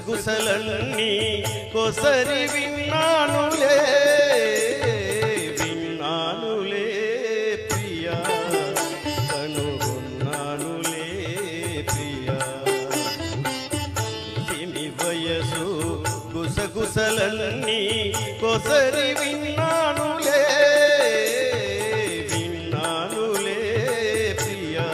గుసగుసలన్నీ కొసరి విన్నానులే విన్నానులే ప్రియా కనుగొన్నానులే ప్రియా సిమి వయసు గుసగుసలన్నీ కొసరి విన్నానులే విన్నానులే ప్రియా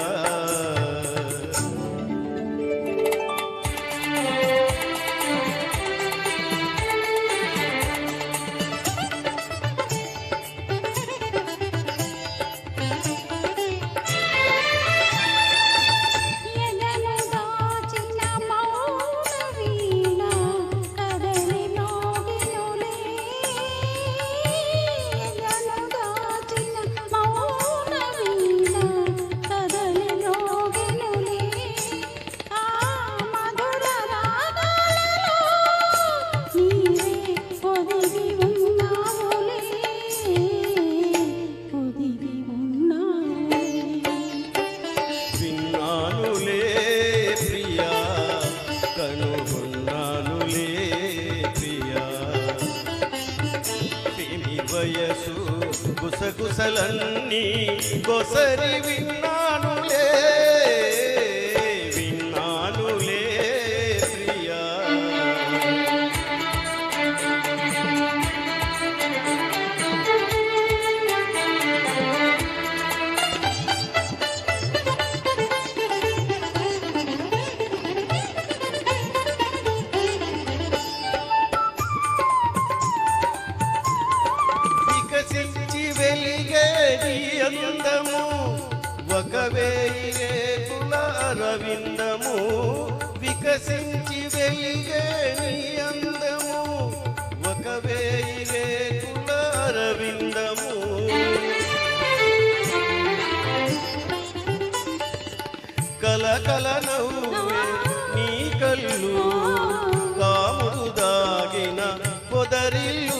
వయసు గుసగుసలన్నీ కొసరి విన్నానులే విన్నానులే ప్రియా వికసించి వెలిగే నీ అందము ఒక వేయి రేకుల అరవిందము వికసించి వెలిగే నీ అందము ఒక వేయి రేకుల అరవిందము కలకల నవ్వే నీ కళ్ళు కాముడు దాగిన పొదరిల్లు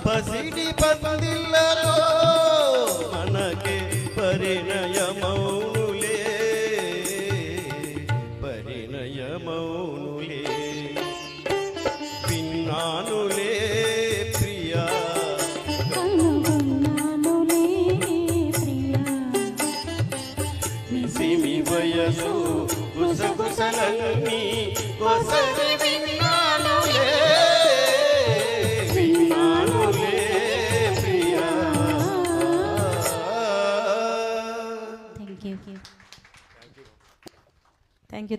పసిడి పందిళ్ళలో మనకే పరిణయమౌనులే పరిణయమౌనులే విన్నానులే ప్రియా కనుగొన్నానులే ప్రియా సిమి వయసు గుసగుసలన్నీ కొసరి విన్నానులే Thank you.